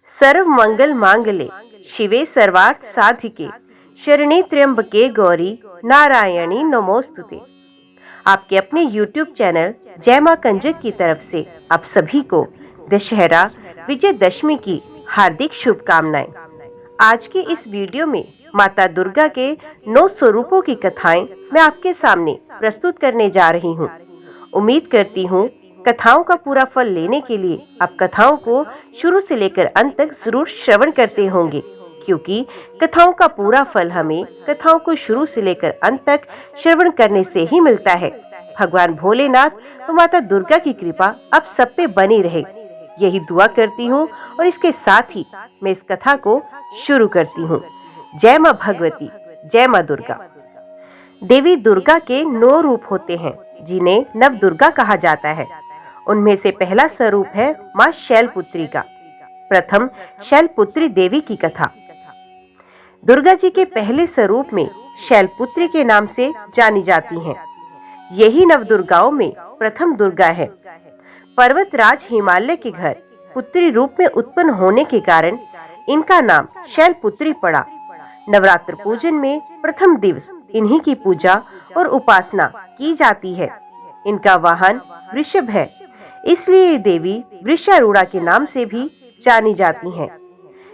सर्व मंगल मांगले शिवे सर्वार्थ साधिके शरणे त्र्यंबके गौरी नारायणी नमोस्तुते। आपके अपने YouTube चैनल जय मां कंजक की तरफ से आप सभी को दशहरा विजयदशमी की हार्दिक शुभकामनाएं। आज के इस वीडियो में माता दुर्गा के 9 स्वरूपों की कथाएं मैं आपके सामने प्रस्तुत करने जा रही हूं। उम्मीद करती हूं कथाओं का पूरा फल लेने के लिए आप कथाओं को शुरू से लेकर अंत तक जरूर श्रवण करते होंगे, क्योंकि कथाओं का पूरा फल हमें कथाओं को शुरू से लेकर अंत तक श्रवण करने से ही मिलता है। भगवान भोलेनाथ व माता दुर्गा की कृपा आप सब पे बनी रहे, यही दुआ करती हूँ। और इसके साथ ही मैं इस कथा को शुरू करती हूँ। जय माँ भगवती, जय माँ दुर्गा। देवी दुर्गा के 9 रूप होते हैं, जिन्हें नव दुर्गा कहा जाता है। उनमें से पहला स्वरूप है माँ शैलपुत्री का। प्रथम शैलपुत्री देवी की कथा। दुर्गा जी के पहले स्वरूप में शैलपुत्री के नाम से जानी जाती हैं। यही नव दुर्गाओं में प्रथम दुर्गा है। पर्वतराज हिमालय के घर पुत्री रूप में उत्पन्न होने के कारण इनका नाम शैलपुत्री पड़ा। नवरात्र पूजन में प्रथम दिवस इन्हीं की पूजा और उपासना की जाती है। इनका वाहन वृषभ है, इसलिए ये देवी वृषारूढ़ा के नाम से भी जानी जाती हैं।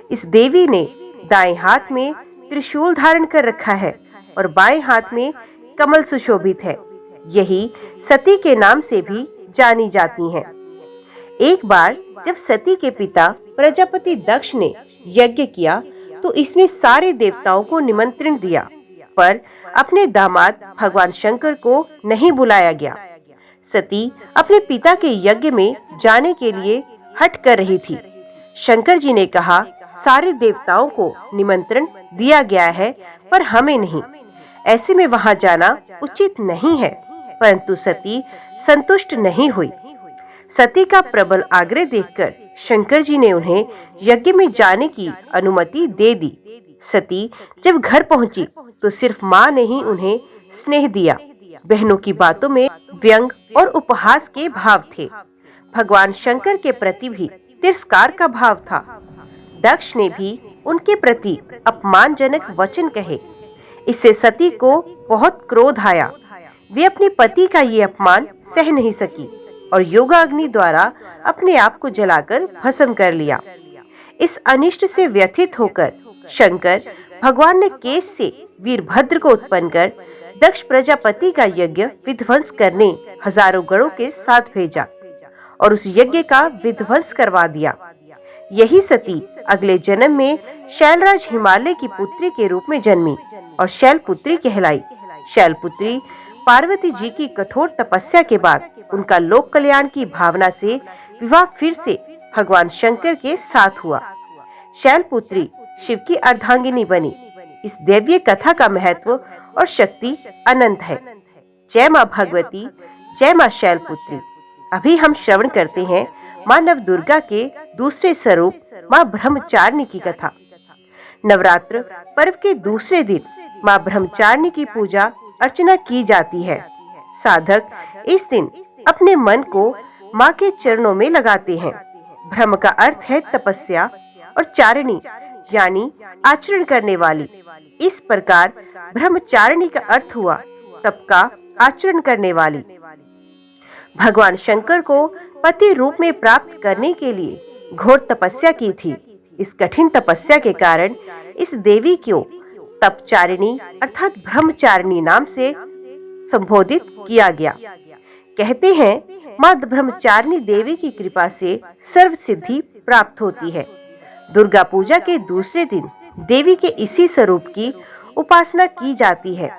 इस देवी ने दाएं हाथ में त्रिशूल धारण कर रखा है और बाएं हाथ में कमल सुशोभित है। यही सती के नाम से भी जानी जाती हैं। एक बार जब सती के पिता प्रजापति दक्ष ने यज्ञ किया तो इसने सारे देवताओं को निमंत्रण दिया, पर अपने दामाद भगवान शंकर को नहीं बुलाया गया। सती अपने पिता के यज्ञ में जाने के लिए हट कर रही थी। शंकर जी ने कहा, सारे देवताओं को निमंत्रण दिया गया है पर हमें नहीं, ऐसे में वहां जाना उचित नहीं है। परंतु सती संतुष्ट नहीं हुई। सती का प्रबल आग्रह देखकर शंकर जी ने उन्हें यज्ञ में जाने की अनुमति दे दी। सती जब घर पहुंची तो सिर्फ माँ ने ही उन्हें स्नेह दिया। बहनों की बातों में व्यंग और उपहास के भाव थे। भगवान शंकर के प्रति भी तिरस्कार का भाव था। दक्ष ने भी उनके प्रति अपमानजनक वचन कहे। इससे सती को बहुत क्रोध आया। वे अपने पति का ये अपमान सह नहीं सकी और योगाग्नि द्वारा अपने आप को जलाकर भस्म कर लिया। इस अनिष्ट से व्यथित होकर शंकर भगवान ने केश से वीरभद्र को उत्पन्न कर दक्ष प्रजापति का यज्ञ विध्वंस करने हजारों गणों के साथ भेजा और उस यज्ञ का विध्वंस करवा दिया। यही सती अगले जन्म में शैलराज हिमालय की पुत्री के रूप में जन्मी और शैलपुत्री कहलाई। शैलपुत्री पार्वती जी की कठोर तपस्या के बाद उनका लोक कल्याण की भावना से विवाह फिर से भगवान शंकर के साथ हुआ। शैलपुत्री शिव की अर्धांगिनी बनी। इस दैवीय कथा का महत्व और शक्ति अनंत है। जय माँ भगवती, जय माँ शैलपुत्री। अभी हम श्रवण करते हैं माँ नव दुर्गा के दूसरे स्वरूप माँ ब्रह्मचारिणी की कथा। नवरात्र पर्व के दूसरे दिन माँ ब्रह्मचारिणी की पूजा अर्चना की जाती है। साधक इस दिन अपने मन को माँ के चरणों में लगाते हैं। ब्रह्म का अर्थ है तपस्या और चारिणी यानी आचरण करने वाली। इस प्रकार ब्रह्मचारिणी का अर्थ हुआ तप का आचरण करने वाली। भगवान शंकर को पति रूप में प्राप्त करने के लिए घोर तपस्या की थी। इस कठिन तपस्या के कारण इस देवी को तपचारिणी अर्थात ब्रह्मचारिणी नाम से संबोधित किया गया। कहते हैं माँ ब्रह्मचारिणी देवी की कृपा से सर्व सिद्धि प्राप्त होती है। दुर्गा पूजा के दूसरे दिन देवी के इसी स्वरूप की उपासना की जाती है।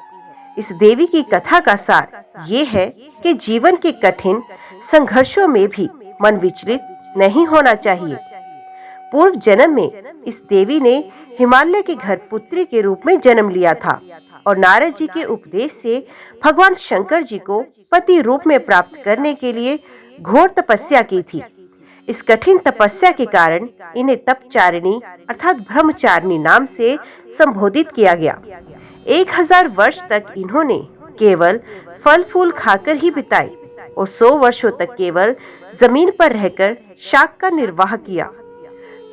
इस देवी की कथा का सार ये है कि जीवन के कठिन संघर्षों में भी मन विचलित नहीं होना चाहिए। पूर्व जन्म में इस देवी ने हिमालय के घर पुत्री के रूप में जन्म लिया था और नारद जी के उपदेश से भगवान शंकर जी को पति रूप में प्राप्त करने के लिए घोर तपस्या की थी। इस कठिन तपस्या के कारण इन्हें तपचारिणी अर्थात ब्रह्मचारिणी नाम से संबोधित किया गया। 1000 वर्ष तक इन्होंने केवल फल फूल खाकर ही बिताए और 100 वर्षों तक केवल जमीन पर रहकर शाक का निर्वाह किया।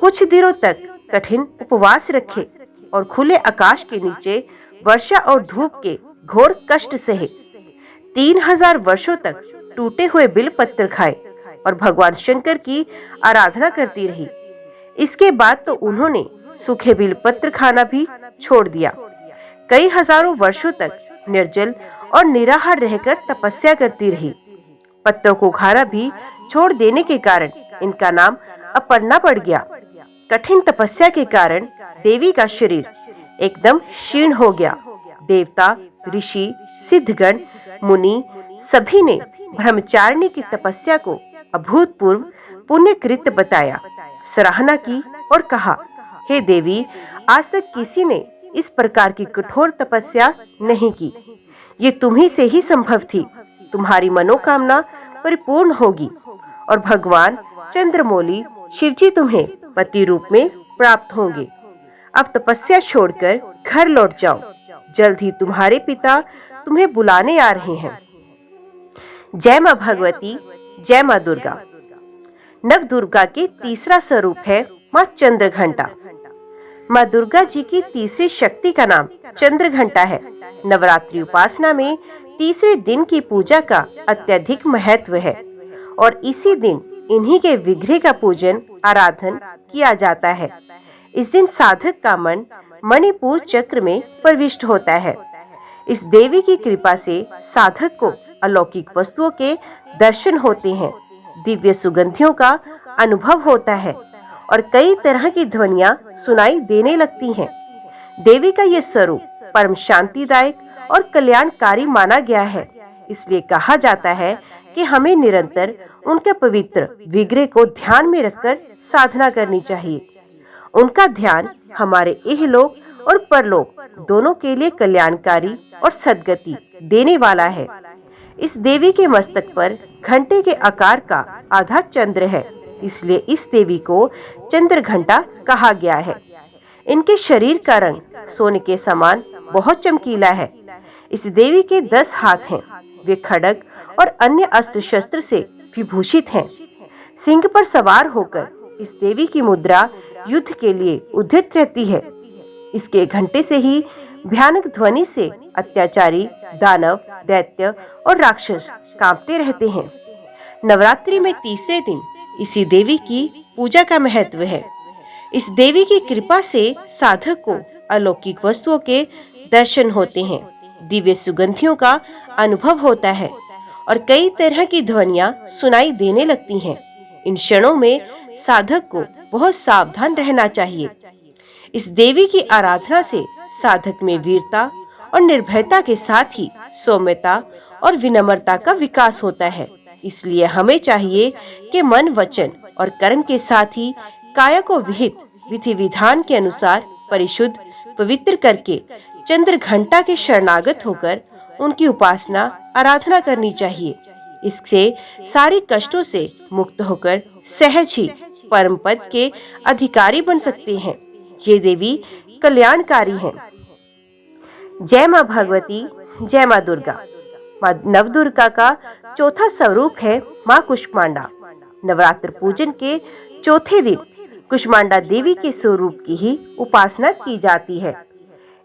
कुछ दिनों तक कठिन उपवास रखे और खुले आकाश के नीचे वर्षा और धूप के घोर कष्ट सहे। 3000 वर्षों तक टूटे हुए बिलपत्र खाए और भगवान शंकर की आराधना करती रही। इसके बाद तो उन्होंने सूखे बिलपत्र खाना भी छोड़ दिया। कई हजारों वर्षों तक निर्जल और निराहार रहकर तपस्या करती रही। पत्तों को खाना भी छोड़ देने के कारण इनका नाम अपर्णा पड़ गया। कठिन तपस्या के कारण देवी का शरीर एकदम क्षीण हो गया। देवता, ऋषि, सिद्धगण, मुनि सभी ने ब्रह्मचारिणी की तपस्या को अभूतपूर्व पुण्यकृत बताया, सराहना की और कहा, हे देवी, आज तक किसी ने इस प्रकार की कठोर तपस्या नहीं की। ये तुम्ही से ही संभव थी। तुम्हारी मनोकामना परिपूर्ण होगी और भगवान चंद्रमौली शिवजी तुम्हें पति रूप में प्राप्त होंगे। अब तपस्या छोड़कर घर लौट जाओ। जल्द ही तुम्हारे पिता तुम्हें बुलाने आ रहे हैं। जय मां भगवती, जय मां दुर्गा। नव दुर्गा के तीसरा स्वरूप है मां चंद्रघंटा। मां दुर्गा जी की तीसरी शक्ति का नाम चंद्रघंटा है। नवरात्रि उपासना में तीसरे दिन की पूजा का अत्यधिक महत्व है और इसी दिन इन्हीं के विग्रह का पूजन आराधन किया जाता है। इस दिन साधक का मन मणिपुर चक्र में प्रविष्ट होता है। इस देवी की कृपा से साधक को अलौकिक वस्तुओं के दर्शन होते हैं, दिव्य सुगंधियों का अनुभव होता है और कई तरह की ध्वनियां सुनाई देने लगती हैं। देवी का यह स्वरूप परम शांतिदायक और कल्याणकारी माना गया है। इसलिए कहा जाता है कि हमें निरंतर उनके पवित्र विग्रह को ध्यान में रखकर साधना करनी चाहिए। उनका ध्यान हमारे इहलोक और परलोक दोनों के लिए कल्याणकारी और सद्गति देने वाला है। इस देवी के मस्तक पर घंटे के आकार का आधा चंद्र है, इसलिए इस देवी को चंद्रघंटा कहा गया है। इनके शरीर का रंग सोने के समान बहुत चमकीला है। इस देवी के 10 हाथ हैं। वे खड्ग और अन्य अस्त्र शस्त्र से विभूषित हैं। सिंह पर सवार होकर इस देवी की मुद्रा युद्ध के लिए उद्यत रहती है। इसके घंटे से ही भयानक ध्वनि से अत्याचारी दानव, दैत्य और राक्षस कांपते रहते हैं। नवरात्रि में तीसरे दिन इसी देवी की पूजा का महत्व है। इस देवी की कृपा से साधक को अलौकिक वस्तुओं के दर्शन होते हैं, दिव्य सुगंधियों का अनुभव होता है और कई तरह की ध्वनियां सुनाई देने लगती हैं। इन क्षणों में साधक को बहुत सावधान रहना चाहिए। इस देवी की आराधना से साधक में वीरता और निर्भयता के साथ ही सौम्यता और विनम्रता का विकास होता है। इसलिए हमें चाहिए कि मन, वचन और कर्म के साथ ही काया को विहित विधि विधान के अनुसार परिशुद्ध पवित्र करके चंद्रघंटा के शरणागत होकर उनकी उपासना आराधना करनी चाहिए। इससे सारे कष्टों से मुक्त होकर सहज ही परम पद के अधिकारी बन सकते हैं। ये देवी कल्याणकारी हैं। जय मां भगवती, जय मां दुर्गा। मां नवदुर्गा का चौथा स्वरूप है मां कुष्मांडा। नवरात्र पूजन के चौथे दिन कुष्मांडा देवी के स्वरूप की ही उपासना की जाती है।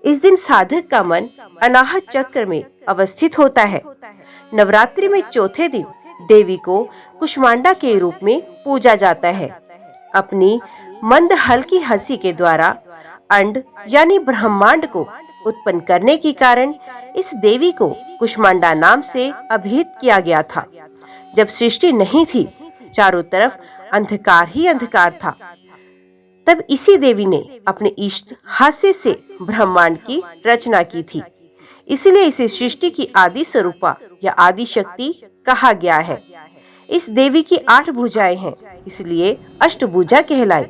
इस दिन साधक का मन अनाहत चक्र में अवस्थित होता है। नवरात्रि में चौथे दिन देवी को कुष्मांडा के रूप में पूजा जाता है। अपनी मंद हल्की हंसी के द्वारा अंड यानी ब्रह्मांड को उत्पन्न करने के कारण इस देवी को कुष्मांडा नाम से अभिहित किया गया था। जब सृष्टि नहीं थी, चारों तरफ अंधकार ही अंधकार था, तब इसी देवी ने अपने इष्ट हास्य से ब्रह्मांड की रचना की थी। इसलिए इसे सृष्टि की आदि स्वरूपा या आदि शक्ति कहा गया है। इस देवी की 8 भुजाएं हैं, इसलिए अष्टभुजा कहलाई।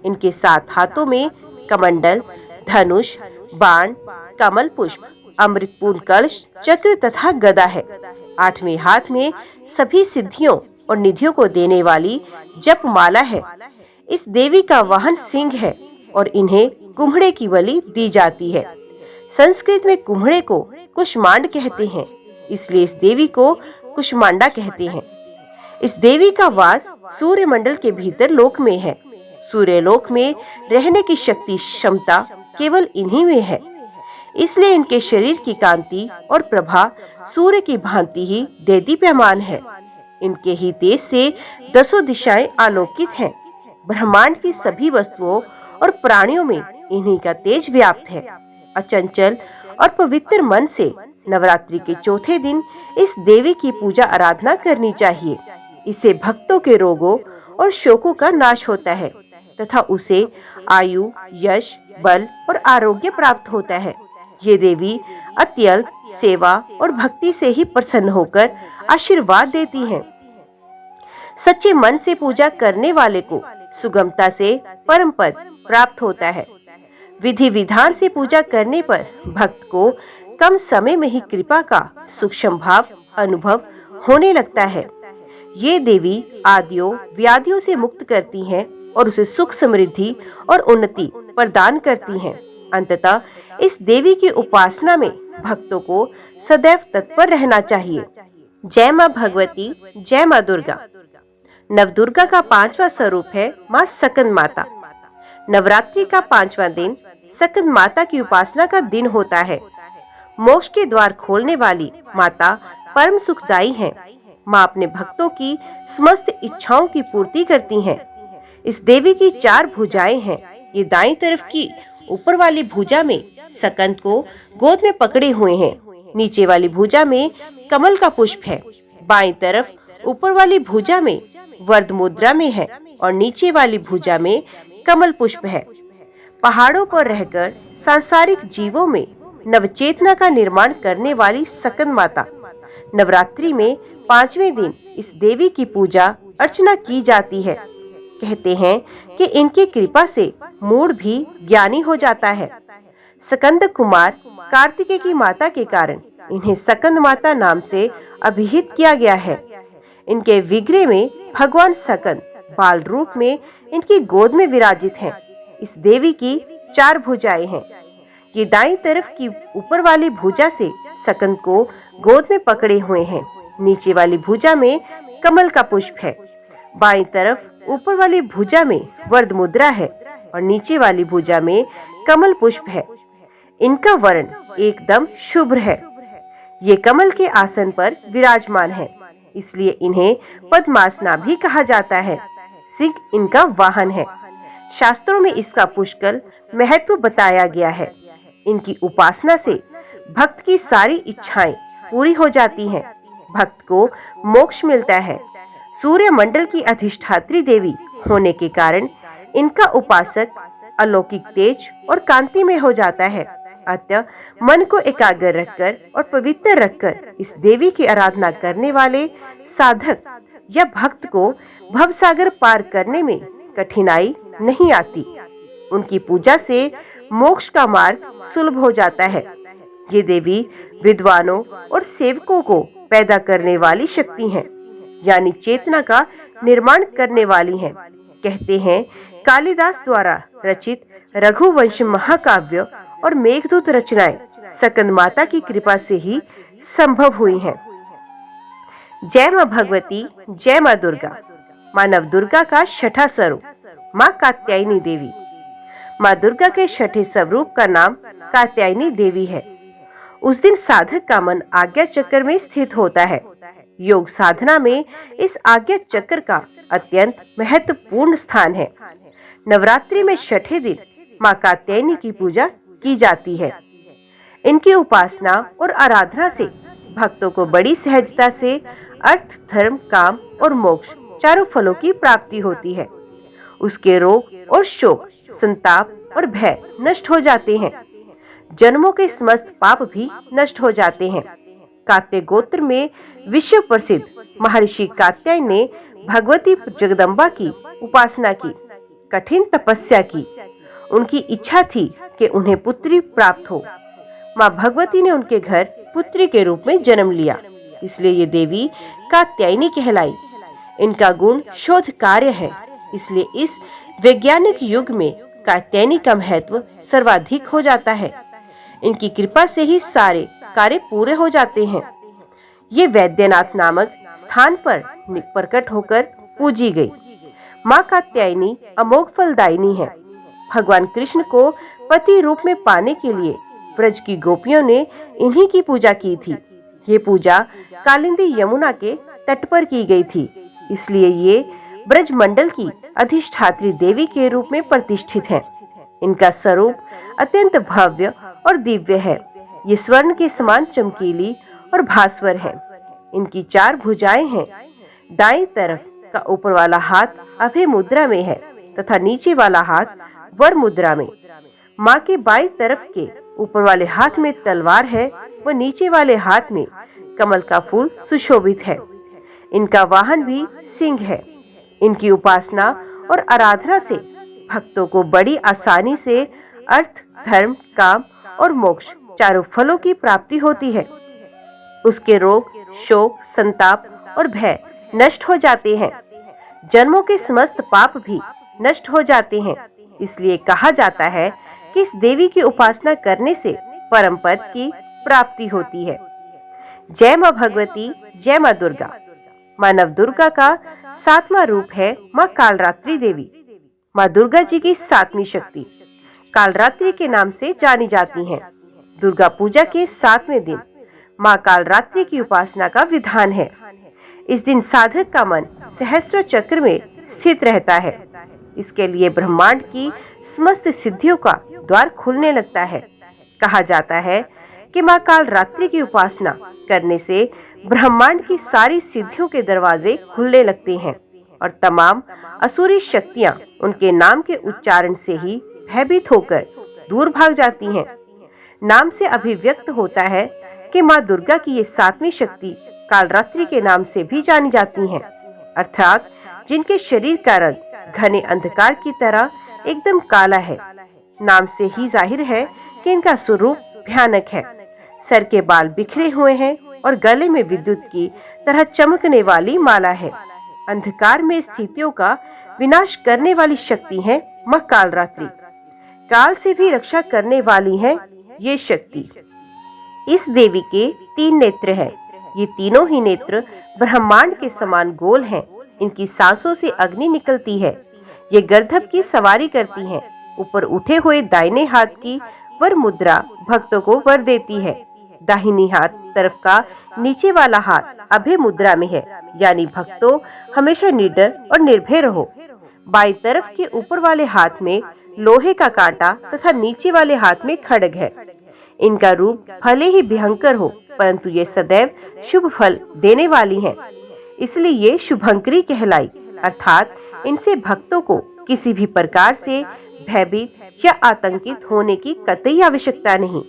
इनके 7 हाथों में कमंडल, धनुष, बाण, कमल पुष्प, अमृतपूर्ण कलश, चक्र तथा गदा है। 8वें हाथ में सभी सिद्धियों और निधियों को देने वाली जप माला है। इस देवी का वाहन सिंह है और इन्हें कुम्हड़े की बलि दी जाती है। संस्कृत में कुम्हड़े को कुष्मांड कहते हैं, इसलिए इस देवी को कुष्मांडा कहते हैं। इस देवी का वास सूर्य मंडल के भीतर लोक में है। सूर्यलोक में रहने की शक्ति क्षमता केवल इन्हीं में है। इसलिए इनके शरीर की कांति और प्रभा सूर्य की भांति ही देदीप्यमान है। इनके ही तेज से 10 दिशाएं आलोकित हैं। ब्रह्मांड की सभी वस्तुओं और प्राणियों में इन्हीं का तेज व्याप्त है। अचंचल और पवित्र मन से नवरात्रि के चौथे दिन इस देवी की पूजा आराधना करनी चाहिए। इससे भक्तों के रोगों और शोकों का नाश होता है तथा उसे आयु, यश, बल और आरोग्य प्राप्त होता है। ये देवी अत्यल्प सेवा और भक्ति से ही प्रसन्न होकर आशीर्वाद देती हैं। सच्चे मन से पूजा करने वाले को सुगमता से परम पद प्राप्त होता है। विधि विधान से पूजा करने पर भक्त को कम समय में ही कृपा का सूक्ष्म भाव अनुभव होने लगता है। ये देवी आदियों व्याधियों से मुक्त करती हैं और उसे सुख, समृद्धि और उन्नति प्रदान करती हैं। अंततः इस देवी की उपासना में भक्तों को सदैव तत्पर रहना चाहिए। जय माँ भगवती, जय माँ दुर्गा। नवदुर्गा का 5वां स्वरूप है माँ सकंद माता। नवरात्रि का 5वां दिन सकंद माता की उपासना का दिन होता है। मोक्ष के द्वार खोलने वाली माता परम सुखदायी हैं। माँ अपने भक्तों की समस्त इच्छाओं की पूर्ति करती हैं। इस देवी की 4 भुजाएं हैं। ये दाईं तरफ की ऊपर वाली भुजा में सकंद को गोद में पकड़े हुए हैं। नीचे वाली भुजा में कमल का पुष्प है। बाईं तरफ ऊपर वाली भुजा में वरद मुद्रा में है और नीचे वाली भुजा में कमल पुष्प है। पहाड़ों पर रहकर सांसारिक जीवों में नवचेतना का निर्माण करने वाली सकंद माता नवरात्रि में 5वें दिन इस देवी की पूजा अर्चना की जाती है। कहते हैं कि इनकी कृपा से मूढ़ भी ज्ञानी हो जाता है। सकंद कुमार कार्तिकेय की माता के कारण इन्हें सकंद माता नाम से अभिहित किया गया है। इनके विग्रह में भगवान सकंद बाल रूप में इनकी गोद में विराजित हैं। इस देवी की 4 भुजाएं हैं। ये दाईं तरफ की ऊपर वाली भुजा से सकंद को गोद में पकड़े हुए हैं। नीचे वाली भुजा में कमल का पुष्प है। बाईं तरफ ऊपर वाली भुजा में वरद मुद्रा है और नीचे वाली भुजा में कमल पुष्प है। इनका वर्ण एकदम शुभ्र है। ये कमल के आसन पर विराजमान है, इसलिए इन्हें पद्मासना भी कहा जाता है। सिंह इनका वाहन है। शास्त्रों में इसका पुष्कल महत्व बताया गया है। इनकी उपासना से भक्त की सारी इच्छाएं पूरी हो जाती हैं। भक्त को मोक्ष मिलता है। सूर्य मंडल की अधिष्ठात्री देवी होने के कारण इनका उपासक अलौकिक तेज और कांति में हो जाता है। अतः मन को एकाग्र रखकर और पवित्र रखकर इस देवी की आराधना करने वाले साधक या भक्त को भवसागर पार करने में कठिनाई नहीं आती। उनकी पूजा से मोक्ष का मार्ग सुलभ हो जाता है। ये देवी विद्वानों और सेवकों को पैदा करने वाली शक्ति हैं, यानी चेतना का निर्माण करने वाली हैं। कहते हैं कालिदास द्वारा रचित रघुवंश महाकाव्य और मेघदूत रचनाएं सकंद माता की कृपा से ही संभव हुई हैं। जय माँ भगवती, जय माँ दुर्गा। माँ नवदुर्गा का 6ठा स्वरूप माँ कात्यायनी देवी। माँ दुर्गा के 6ठे स्वरूप का नाम कात्यायनी देवी है। उस दिन साधक का मन आज्ञा चक्र में स्थित होता है। योग साधना में इस आज्ञा चक्र का अत्यंत महत्वपूर्ण स्थान है। नवरात्रि में 6ठे दिन माँ कात्यायनी की पूजा की जाती है। इनकी उपासना और आराधना से भक्तों को बड़ी सहजता से अर्थ, धर्म, काम और मोक्ष चारों फलों की प्राप्ति होती है। उसके रोग और शोक, संताप और भय नष्ट हो जाते हैं। जन्मों के समस्त पाप भी नष्ट हो जाते हैं। कात्य गोत्र में विश्व प्रसिद्ध महर्षि कात्यायन ने भगवती जगदम्बा की उपासना की, कठिन तपस्या की। उनकी इच्छा थी कि उन्हें पुत्री प्राप्त हो। माँ भगवती ने उनके घर पुत्री के रूप में जन्म लिया, इसलिए ये देवी कात्यायनी कहलाई। इनका गुण शोध कार्य है, इसलिए इस वैज्ञानिक युग में कात्यायनी का महत्व सर्वाधिक हो जाता है। इनकी कृपा से ही सारे कार्य पूरे हो जाते हैं। ये वैद्यनाथ नामक स्थान पर प्रकट होकर पूजी गई। माँ कात्यायनी अमोघ फलदायिनी है। भगवान कृष्ण को पति रूप में पाने के लिए ब्रज की गोपियों ने इन्हीं की पूजा की थी। ये पूजा कालिंदी यमुना के तट पर की गई थी, इसलिए ये ब्रज मंडल की अधिष्ठात्री देवी के रूप में प्रतिष्ठित है। इनका स्वरूप अत्यंत भव्य और दिव्य है। ये स्वर्ण के समान चमकीली और भास्वर है। इनकी 4 भुजाएं हैं। दाईं तरफ का ऊपर वाला हाथ अभय मुद्रा में है तथा नीचे वाला हाथ वर मुद्रा में। माँ के बाईं तरफ के ऊपर वाले हाथ में तलवार है व नीचे वाले हाथ में कमल का फूल सुशोभित है। इनका वाहन भी सिंह है। इनकी उपासना और आराधना से भक्तों को बड़ी आसानी से अर्थ, धर्म, काम और मोक्ष चारों फलों की प्राप्ति होती है। उसके रोग, शोक, संताप और भय नष्ट हो जाते हैं। जन्मों के समस्त पाप भी नष्ट हो जाते हैं। इसलिए कहा जाता है कि इस देवी की उपासना करने से परम पद की प्राप्ति होती है। जय माँ भगवती, जय माँ दुर्गा। माँ नवदुर्गा का 7वां रूप है माँ कालरात्रि देवी। माँ दुर्गा जी की 7वीं शक्ति कालरात्रि के नाम से जानी जाती हैं। दुर्गा पूजा के 7वें दिन माँ कालरात्रि की उपासना का विधान है। इस दिन साधक का मन सहस्त्र चक्र में स्थित रहता है। इसके लिए ब्रह्मांड की समस्त सिद्धियों का द्वार खुलने लगता है। कहा जाता है कि माँ कालरात्रि की उपासना करने से ब्रह्मांड की सारी सिद्धियों के दरवाजे खुलने लगते हैं और तमाम असुरी शक्तियां उनके नाम के उच्चारण से ही भयभीत होकर दूर भाग जाती हैं। नाम से अभिव्यक्त होता है कि माँ दुर्गा की ये 7वीं शक्ति कालरात्रि के नाम से भी जानी जाती हैं, अर्थात जिनके शरीर का रंग घने अंधकार की तरह एकदम काला है। नाम से ही जाहिर है कि इनका स्वरूप भयानक है। सर के बाल बिखरे हुए हैं और गले में विद्युत की तरह चमकने वाली माला है। अंधकार में स्थितियों का विनाश करने वाली शक्ति है माँ कालरात्रि। काल से भी रक्षा करने वाली है ये शक्ति। इस देवी के 3 नेत्र हैं। ये तीनों ही नेत्र ब्रह्मांड के समान गोल हैं। इनकी सांसों से अग्नि निकलती है। ये गर्दभ की सवारी करती हैं। ऊपर उठे हुए दाहिने हाथ की वर मुद्रा भक्तों को वर देती है। दाहिनी हाथ तरफ का नीचे वाला हाथ अभय मुद्रा में है, यानी भक्तों हमेशा निडर और निर्भय रहो। बाईं तरफ के ऊपर वाले हाथ में लोहे का कांटा तथा नीचे वाले हाथ में खड्ग है। इनका रूप भले ही भयंकर हो, परंतु ये सदैव शुभ फल देने वाली हैं। इसलिए ये शुभंकरी कहलाई, अर्थात इनसे भक्तों को किसी भी प्रकार से भयभीत या आतंकित होने की कतई आवश्यकता नहीं।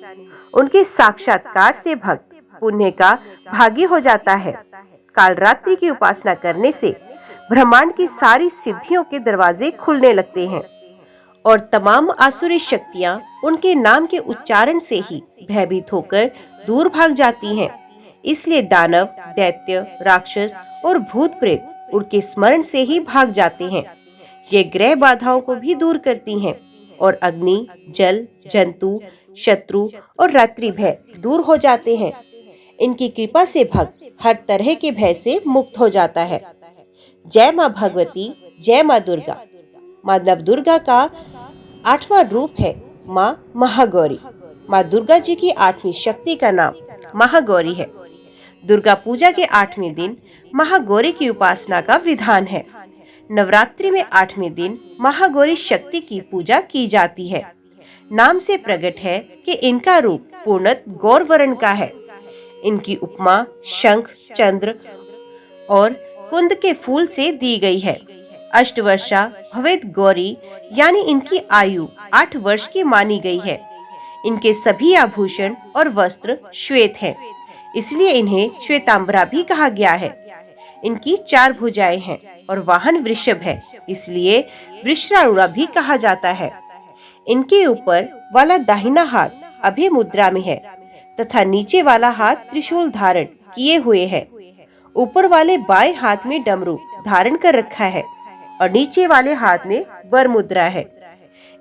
उनके साक्षात्कार से भक्त पुण्य का भागी हो जाता है। कालरात्रि की उपासना करने से ब्रह्मांड की सारी सिद्धियों के दरवाजे खुलने लगते हैं और तमाम आसुरी शक्तियां उनके नाम के उच्चारण से ही भयभीत होकर दूर भाग जाती हैं। इसलिए दानव, दैत्य, राक्षस और भूत प्रेत उनके स्मरण से ही भाग जाते हैं। ये ग्रह बाधाओं को भी दूर करती हैं और अग्नि, जल, जंतु, शत्रु और रात्रि भय दूर हो जाते हैं। इनकी कृपा से भक्त हर तरह के भय से मुक्त हो जाता है। जय माँ भगवती, जय माँ दुर्गा। माँ नवदुर्गा का 8वां रूप है माँ महागौरी। माँ दुर्गा जी की 8वीं शक्ति का नाम महागौरी है। दुर्गा पूजा के 8वें दिन महागौरी की उपासना का विधान है। नवरात्रि में 8वें दिन महागौरी शक्ति की पूजा की जाती है। नाम से प्रकट है कि इनका रूप पूर्णतः गौर वर्ण का है। इनकी उपमा शंख, चंद्र और कुंद के फूल से दी गई है। अष्टवर्षा भवेत गौरी, यानी इनकी आयु 8 वर्ष की मानी गई है। इनके सभी आभूषण और वस्त्र श्वेत हैं, इसलिए इन्हें श्वेतांबरा भी कहा गया है। इनकी 4 भुजाएं हैं और वाहन वृषभ है, इसलिए वृषणारूढ़ा भी कहा जाता है। इनके ऊपर वाला दाहिना हाथ अभय मुद्रा में है तथा नीचे वाला हाथ त्रिशूल धारण किए हुए है। ऊपर वाले बाएं हाथ में डमरू धारण कर रखा है और नीचे वाले हाथ में वर मुद्रा है।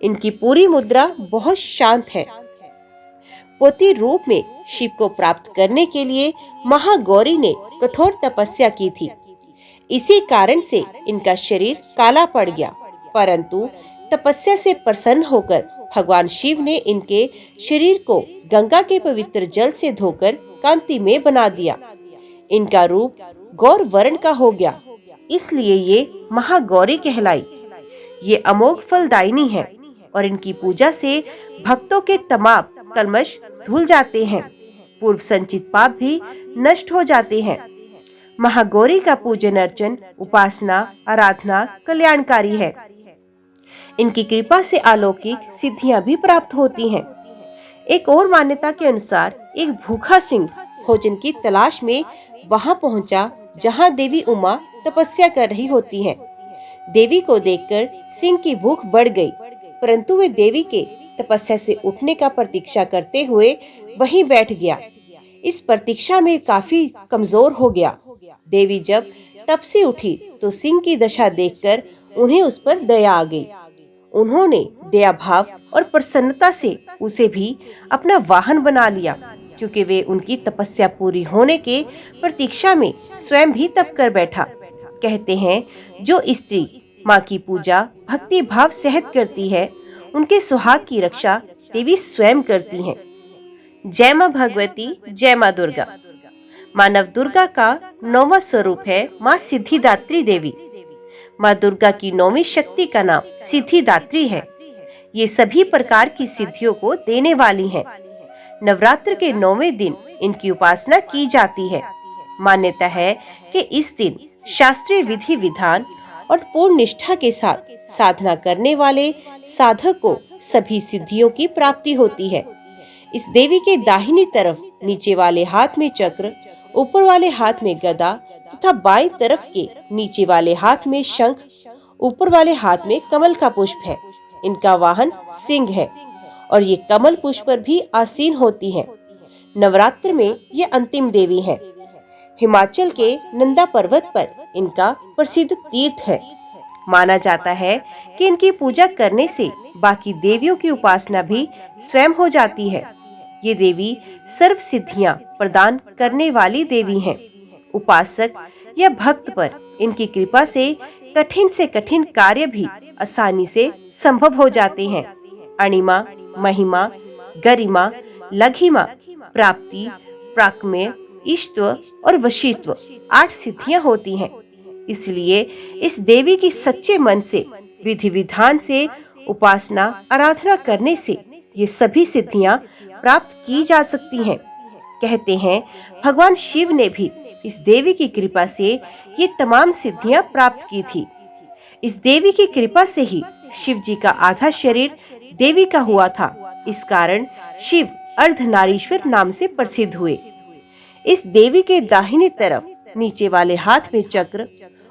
इनकी पूरी मुद्रा बहुत शांत है। पोती रूप में शिव को प्राप्त करने के लिए महागौरी ने कठोर तपस्या की थी। इसी कारण से इनका शरीर काला पड़ गया, परंतु तपस्या से प्रसन्न होकर भगवान शिव ने इनके शरीर को गंगा के पवित्र जल से धोकर कांतिमय बना दिया। इनका रूप गौर वर्ण का हो गया, इसलिए ये महागौरी कहलाई। ये अमोघ फलदायिनी है और इनकी पूजा से भक्तों के तमाम कल्मश धुल जाते हैं, पूर्व संचित पाप भी नष्ट हो जाते हैं। महागौरी का पूजन अर्चन, उपासना, आराधना कल्याणकारी है। इनकी कृपा से अलौकिक सिद्धियां भी प्राप्त होती हैं। एक और मान्यता के अनुसार एक भूखा सिंह भोजन की तलाश में वहां पहुंचा जहां देवी उमा तपस्या कर रही होती हैं। देवी को देखकर सिंह की भूख बढ़ गई, परंतु वे देवी के तपस्या से उठने का प्रतीक्षा करते हुए वहीं बैठ गया। इस प्रतीक्षा में काफी कमजोर हो गया। देवी जब तप से उठी तो सिंह की दशा देखकर उन्हें उस पर दया आ गई। उन्होंने दया भाव और प्रसन्नता से उसे भी अपना वाहन बना लिया, क्योंकि वे उनकी तपस्या पूरी होने के प्रतीक्षा में स्वयं भी तप कर बैठा। कहते हैं, जो स्त्री माँ की पूजा भक्ति भाव सहित करती है, उनके सुहाग की रक्षा देवी स्वयं करती हैं। जय माँ भगवती, जय माँ दुर्गा। माँ नव दुर्गा का 9वां स्वरूप है माँ सिद्धिदात्री देवी। माँ दुर्गा की 9वीं शक्ति का नाम सिद्धिदात्री है। ये सभी प्रकार की सिद्धियों को देने वाली हैं। नवरात्र के 9वें दिन इनकी उपासना की जाती है। मान्यता है कि इस दिन शास्त्रीय विधि विधान और पूर्ण निष्ठा के साथ साधना करने वाले साधक को सभी सिद्धियों की प्राप्ति होती है। इस देवी के दाहिनी तरफ नीचे वाले हाथ में चक्र, ऊपर वाले हाथ में गदा तथा बाईं तरफ के नीचे वाले हाथ में शंख, ऊपर वाले हाथ में कमल का पुष्प है। इनका वाहन सिंह है और ये कमल पुष्प पर भी आसीन होती हैं। नवरात्र में ये अंतिम देवी हैं। हिमाचल के नंदा पर्वत पर इनका प्रसिद्ध तीर्थ है। माना जाता है कि इनकी पूजा करने से बाकी देवियों की उपासना भी स्वयं हो जाती है। ये देवी सर्व सिद्धियां प्रदान करने वाली देवी हैं। उपासक या भक्त पर इनकी कृपा से कठिन कार्य भी आसानी से संभव हो जाते हैं। अणिमा, महिमा, गरिमा, लघिमा, प्राप्ति, प्राक्मेय, इष्टव और वशीत्व 8 सिद्धियां होती हैं। इसलिए इस देवी की सच्चे मन से विधि विधान से उपासना आराधना करने से ये सभी सिद्धियां प्राप्त की जा सकती हैं। कहते हैं, भगवान शिव ने भी इस देवी की कृपा से ये तमाम सिद्धियां प्राप्त की थी। इस देवी की कृपा से ही शिव जी का आधा शरीर देवी का हुआ था। इस कारण शिव अर्धनारीश्वर नाम से प्रसिद्ध हुए। इस देवी के दाहिनी तरफ नीचे वाले हाथ में चक्र,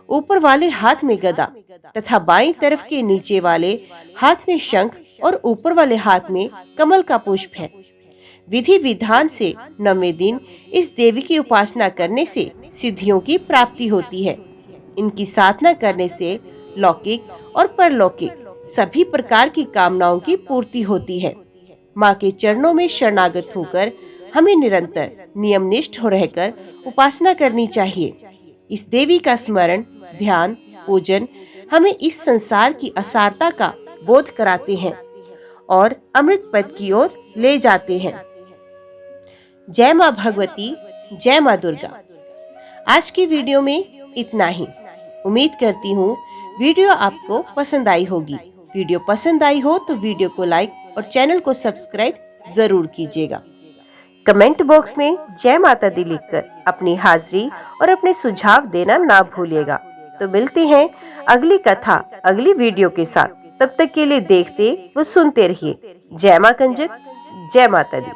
ऊपर वाले हाथ में गदा तथा बाईं तरफ के नीचे वाले हाथ में शंख और ऊपर वाले हाथ में कमल का पुष्प है। विधि विधान से 9वें दिन इस देवी की उपासना करने से सिद्धियों की प्राप्ति होती है। इनकी साधना करने से लौकिक और परलौकिक सभी प्रकार की कामनाओं की पूर्ति होती है। माँ के चरणों में शरणागत होकर हमें निरंतर नियमनिष्ठ हो रहकर उपासना करनी चाहिए। इस देवी का स्मरण, ध्यान, पूजन हमें इस संसार की असारता का बोध कराते हैं और अमृत पद की ओर ले जाते हैं। जय माँ भगवती, जय माँ दुर्गा। आज की वीडियो में इतना ही। उम्मीद करती हूँ वीडियो आपको पसंद आई होगी। वीडियो पसंद आई हो तो वीडियो को लाइक और चैनल को सब्सक्राइब जरूर कीजिएगा। कमेंट बॉक्स में जय माता दी लिखकर अपनी हाजिरी और अपने सुझाव देना ना भूलिएगा। तो मिलते हैं अगली कथा अगली वीडियो के साथ। तब तक के लिए देखते व सुनते रहिए। जय मां कंजक, जय माता दी।